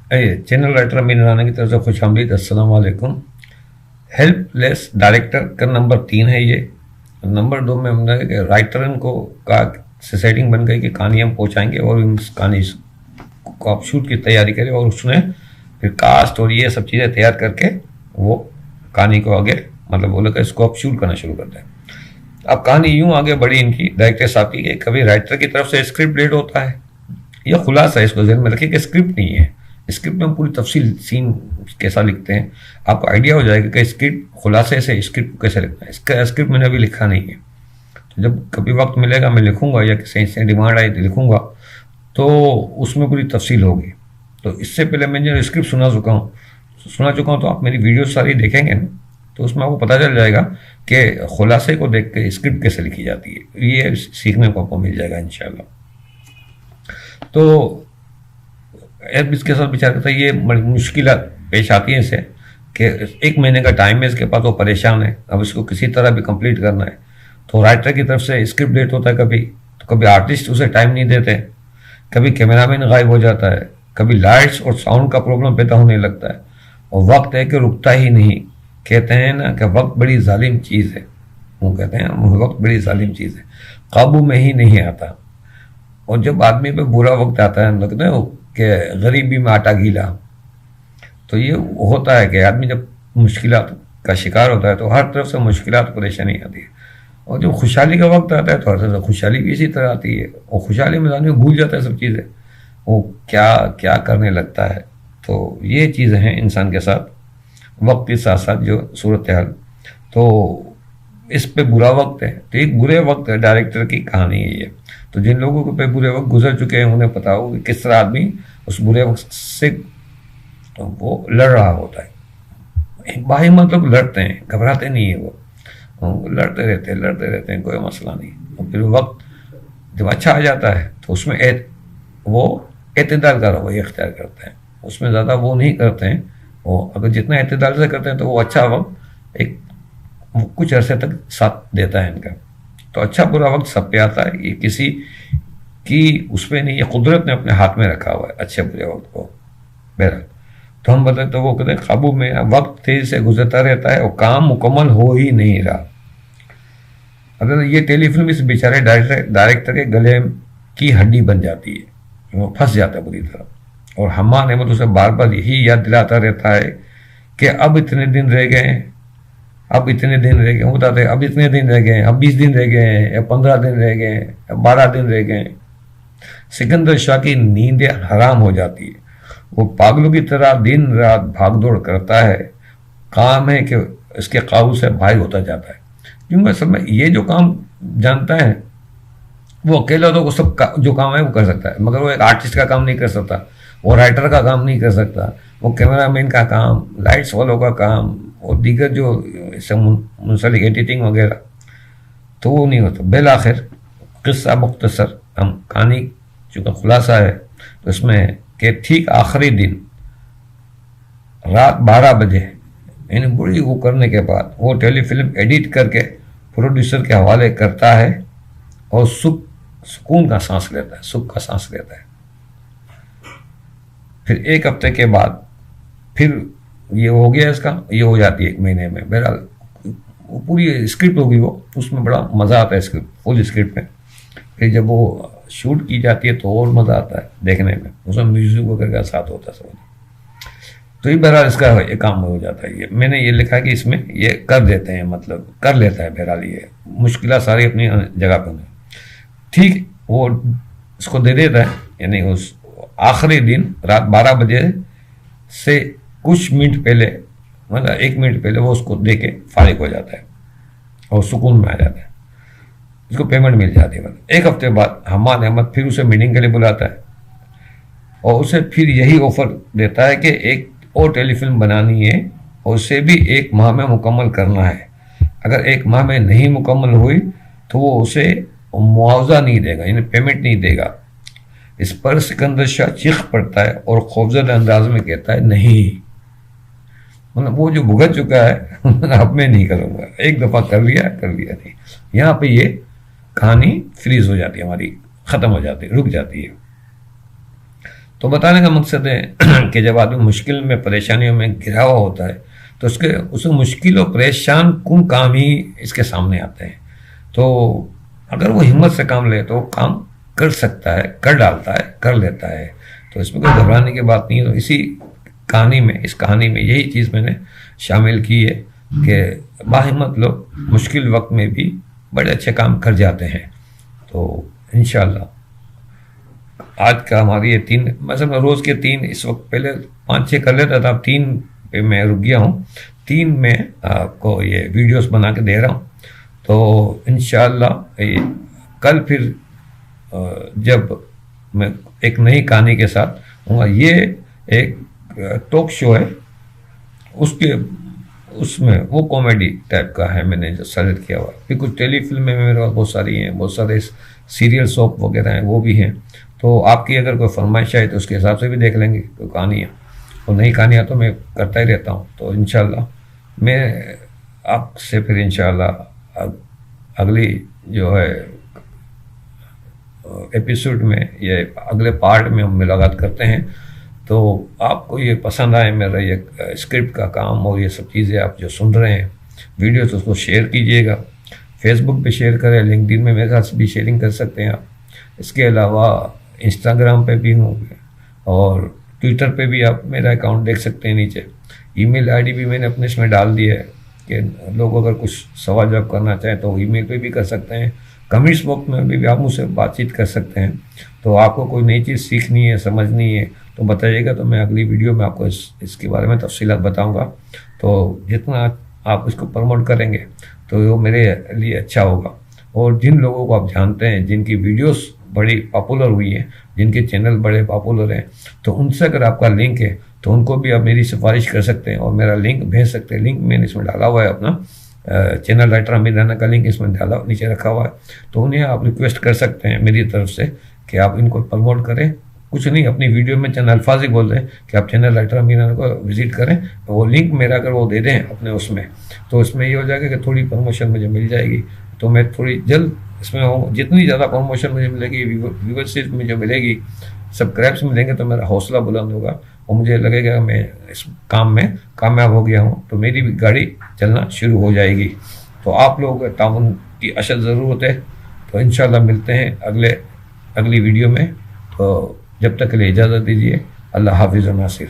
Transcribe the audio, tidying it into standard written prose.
Channel writer امین رانا کی طرف سے خوش آمدید. السلام علیکم. ہیلپ لیس ڈائریکٹر کا نمبر 3 ہے یہ. نمبر 2 میں ہم نے کہ رائٹرن کو کا سے سیٹنگ بن گئی کہ کہانی ہم پہنچائیں گے اور اس کہانی کو آپ شوٹ کی تیاری کریں اور اس میں پھر کاسٹ اور یہ سب چیزیں تیار کر کے وہ کہانی کو آگے مطلب بولے کہ اس کو آپ شوٹ کرنا شروع کرتے ہیں. اب کہانی یوں آگے بڑھی ان کی ڈائریکٹر صاحب کی کہ کبھی رائٹر کی طرف سے اسکرپٹ لیٹ ہوتا ہے. یہ خلاصہ ہے, اس کو ذہن میں رکھیں کہ اسکرپٹ نہیں ہے. اسکرپٹ میں ہم پوری تفصیل سین کیسا لکھتے ہیں, آپ کو آئیڈیا ہو جائے گا کہ اسکرپٹ خلاصے سے اسکرپٹ کو کیسے لکھنا ہے. اس کا اسکرپٹ میں نے ابھی لکھا نہیں ہے, تو جب کبھی وقت ملے گا میں لکھوں گا یا کسی سے ڈیمانڈ آئی تو لکھوں گا تو اس میں پوری تفصیل ہوگی. تو اس سے پہلے میں جو اسکرپٹ سنا چکا ہوں تو آپ میری ویڈیو ساری دیکھیں گے نا, تو اس میں آپ کو پتہ چل جائے گا کہ خلاصے کو دیکھ کے اسکرپٹ کیسے لکھی جاتی ہے. یہ سیکھنے کو آپ کو مل جائے گا انشاءاللہ. تو اس کے ساتھ بچار کرتا ہے, یہ مشکلات پیش آتی ہیں اسے کہ 1 مہینے کا ٹائم ہے اس کے پاس, وہ پریشان ہے, اب اس کو کسی طرح بھی کمپلیٹ کرنا ہے. تو رائٹر کی طرف سے اسکرپٹ لیٹ ہوتا ہے, کبھی آرٹسٹ اسے ٹائم نہیں دیتے, کبھی کیمرہ مین غائب ہو جاتا ہے, کبھی لائٹس اور ساؤنڈ کا پرابلم پیدا ہونے لگتا ہے, اور وقت ہے کہ رکتا ہی نہیں. کہتے ہیں نا کہ وقت بڑی ظالم چیز ہے, وہ کہتے ہیں وقت بڑی ظالم چیز ہے, قابو میں ہی نہیں آتا. اور جب آدمی پہ برا وقت آتا ہے, لگتا ہے کہ غریبی میں آٹا گیلا, تو یہ ہوتا ہے کہ آدمی جب مشکلات کا شکار ہوتا ہے تو ہر طرف سے مشکلات پریشانی آتی ہے. اور جب خوشحالی کا وقت آتا ہے تو ہر طرف سے خوشحالی بھی اسی طرح آتی ہے, اور خوشحالی میں آدمی بھول جاتا ہے سب چیزیں, وہ کیا کرنے لگتا ہے. تو یہ چیزیں ہیں انسان کے ساتھ وقت کے ساتھ ساتھ جو صورتحال. تو اس پہ برا وقت ہے, تو ایک برے وقت ہے ڈائریکٹر کی کہانی ہے یہ. تو جن لوگوں کو پہ برے وقت گزر چکے ہیں انہیں پتا ہو کہ کس طرح آدمی اس برے وقت سے وہ لڑ رہا ہوتا ہے. باہی مطلب لڑتے ہیں, گھبراتے نہیں ہیں, وہ لڑتے رہتے ہیں, کوئی مسئلہ نہیں. اور پھر وقت جب اچھا آ جاتا ہے تو اس میں وہ اعتدال کا رویہ اختیار کرتے ہیں, اس میں زیادہ وہ نہیں کرتے ہیں. وہ اگر جتنا اعتدال سے کرتے ہیں تو وہ اچھا وقت ایک کچھ عرصے تک ساتھ دیتا ہے ان کا. تو اچھا برا وقت سب پہ آتا ہے, یہ کسی کی اس پہ نہیں, یہ قدرت نے اپنے ہاتھ میں رکھا ہوا ہے اچھے برے وقت کو. بہرحال تو ہم بتائیں تو وہ کہتے ہیں قابو میں, وقت تیزی سے گزرتا رہتا ہے اور کام مکمل ہو ہی نہیں رہا. اگر یہ ٹیلی فلم اس بیچارے ڈائریکٹر کے گلے کی ہڈی بن جاتی ہے, وہ پھنس جاتا ہے بری طرح. اور حماد احمد اسے بار بار یہی یاد دلاتا رہتا ہے کہ اب اتنے دن رہ گئے ہیں, اب اتنے دن رہ گئے, وہ بتاتے ہیں اب اتنے دن رہ گئے ہیں, اب 20 دن رہ گئے ہیں, یا 15 دن رہ گئے ہیں, یا 12 دن رہ گئے ہیں. سکندر شاہ کی نیندیں حرام ہو جاتی ہے, وہ پاگلوں کی طرح دن رات بھاگ دوڑ کرتا ہے. کام ہے کہ اس کے قابو سے بھائی ہوتا جاتا ہے, کیونکہ اصل میں یہ جو کام جانتا ہے وہ اکیلا تو سب جو کام ہے وہ کر سکتا ہے, مگر وہ ایک آرٹسٹ کا کام نہیں کر سکتا, وہ رائٹر کا کام نہیں کر سکتا, وہ کیمرہ مین کا کام, لائٹس والوں کا کام, اور دیگر جو اس سے منسلک ایڈیٹنگ وغیرہ, تو وہ نہیں ہوتا. بالآخر قصہ مختصر, ہم کہانی چونکہ خلاصہ ہے تو اس میں کہ ٹھیک آخری دن رات 12 بجے یعنی بڑی وہ کرنے کے بعد وہ ٹیلی فلم ایڈٹ کر کے پروڈیوسر کے حوالے کرتا ہے اور سکون کا سانس لیتا ہے, سکھ کا سانس لیتا ہے. پھر 1 ہفتے کے بعد پھر یہ ہو گیا, اس کا یہ ہو جاتی ہے 1 مہینے میں. بہرحال وہ پوری اسکرپٹ ہوگی, وہ اس میں بڑا مزہ آتا ہے اسکرپٹ, فل اسکرپٹ میں. پھر جب وہ شوٹ کی جاتی ہے تو اور مزہ آتا ہے دیکھنے میں, اس میں میوزک وغیرہ کا ساتھ ہوتا ہے سب. تو یہ بہرحال اس کا یہ کام ہو جاتا ہے. یہ میں نے یہ لکھا کہ اس میں یہ کر دیتے ہیں, مطلب کر لیتا ہے. بہرحال یہ مشکلات ساری اپنی جگہ پہ ہیں. ٹھیک وہ اس کو دے دیتا ہے, یعنی اس آخری دن رات 12 بجے سے کچھ منٹ پہلے, مطلب 1 منٹ پہلے وہ اس کو دے کے فارغ ہو جاتا ہے اور سکون میں آ جاتا ہے, اس کو پیمنٹ مل جاتی ہے. مطلب 1 ہفتے بعد حماد احمد پھر اسے میٹنگ کے لیے بلاتا ہے اور اسے پھر یہی آفر دیتا ہے کہ ایک اور ٹیلی فلم بنانی ہے اور اسے بھی 1 ماہ میں مکمل کرنا ہے. اگر 1 ماہ میں نہیں مکمل ہوئی تو وہ اسے معاوضہ نہیں دے گا, یعنی پیمنٹ نہیں دے گا. اس پر سکندر شاہ چیخ پڑتا ہے اور خوفزدہ انداز میں کہتا ہے نہیں, مطلب وہ جو بھگت چکا ہے اب میں نہیں کروں گا, 1 دفعہ کر لیا نہیں. یہاں پہ یہ کہانی فریز ہو جاتی ہے, ہماری ختم ہو جاتی ہے, رک جاتی ہے. تو بتانے کا مقصد ہے کہ جب آدمی مشکل میں پریشانیوں میں گھرا ہوا ہوتا ہے تو اس مشکل اور پریشان کن کام ہی اس کے سامنے آتے ہیں. تو اگر وہ ہمت سے کام لے تو وہ کام کر سکتا ہے, کر ڈالتا ہے, کر لیتا ہے. تو اس میں کوئی گھبرانے کی بات نہیں ہے. تو اس کہانی میں یہی چیز میں نے شامل کی ہے کہ باہمت لوگ مشکل وقت میں بھی بڑے اچھے کام کر جاتے ہیں. تو انشاءاللہ آج کا ہماری یہ 3 مثلا روز کے 3 اس وقت پہلے 5-6 کر لیتا تھا, اب 3 پہ میں رک گیا ہوں. 3 میں آپ کو یہ ویڈیوز بنا کے دے رہا ہوں. تو انشاءاللہ کل پھر جب میں ایک نئی کہانی کے ساتھ ہوں گا. یہ ایک ٹاک شو ہے, اس میں وہ کامیڈی ٹائپ کا ہے, میں نے جو سلیکٹ کیا ہوا. پھر کچھ ٹیلی فلمیں میرے پاس بہت ساری ہیں, بہت سارے سیریل سوپ وغیرہ ہیں, وہ بھی ہیں. تو آپ کی اگر کوئی فرمائش ہے تو اس کے حساب سے بھی دیکھ لیں گے کوئی کہانیاں, اور نئی کہانیاں تو میں کرتا ہی رہتا ہوں. تو انشاءاللہ میں آپ سے پھر انشاءاللہ اگلی جو ہے ایپیسوڈ میں یا اگلے پارٹ میں ہم ملاقات کرتے ہیں. تو آپ کو یہ پسند آئے میرا یہ اسکرپٹ کا کام اور یہ سب چیزیں آپ جو سن رہے ہیں ویڈیو, تو اس کو شیئر کیجئے گا. فیس بک پہ شیئر کریں, لنکڈ ان میں میرے ساتھ بھی شیئرنگ کر سکتے ہیں آپ. اس کے علاوہ انسٹاگرام پہ بھی ہوں اور ٹویٹر پہ بھی آپ میرا اکاؤنٹ دیکھ سکتے ہیں. نیچے ای میل آئی ڈی بھی میں نے اپنے اس میں ڈال دی ہے کہ لوگ اگر کچھ سوال جواب کرنا چاہیں تو ای میل پہ بھی کر سکتے ہیں. کمنٹس باکس میں بھی آپ مجھ سے بات چیت کر سکتے ہیں. تو آپ کو کوئی نئی چیز سیکھنی ہے, سمجھنی ہے تو بتائیے گا, تو میں اگلی ویڈیو میں آپ کو اس کے بارے میں تفصیلات بتاؤں گا. تو جتنا آپ اس کو پروموٹ کریں گے تو وہ میرے لیے اچھا ہوگا. اور جن لوگوں کو آپ جانتے ہیں جن کی ویڈیوز بڑی پاپولر ہوئی ہیں, جن کے چینل بڑے پاپولر ہیں, تو ان سے اگر آپ کا لنک ہے تو ان کو بھی آپ میری سفارش کر سکتے ہیں اور میرا لنک بھیج سکتے ہیں. لنک میں نے اس میں ڈالا ہوا ہے, اپنا چینل رائٹر امیر رانا کا لنک اس میں ڈالا نیچے رکھا ہوا ہے. تو انہیں آپ ریکویسٹ کر سکتے ہیں میری طرف سے کہ آپ ان کو پروموٹ کریں. کچھ نہیں, اپنی ویڈیو میں چند الفاظ ہی بول دیں کہ آپ چینل رائٹر امیر رانا کو وزٹ کریں. وہ لنک میرا اگر وہ دے دیں اپنے اس میں, تو اس میں یہ ہو جائے گا کہ تھوڑی پروموشن مجھے مل جائے گی. تو میں تھوڑی جلد اس میں ہوں. جتنی زیادہ پروموشن مجھے ملے گی, ویورشپ مجھے ملے گی, سبسکرائبس ملیں گے, تو میرا حوصلہ بلند ہوگا اور مجھے لگے گا میں اس کام میں کامیاب ہو گیا ہوں, تو میری بھی گاڑی چلنا شروع ہو جائے گی. تو آپ لوگوں کے تعاون کی اشد ضرورت ہے. تو انشاءاللہ ملتے ہیں اگلی ویڈیو میں. تو جب تک کے لیے اجازت دیجیے. اللہ حافظ و ناصر.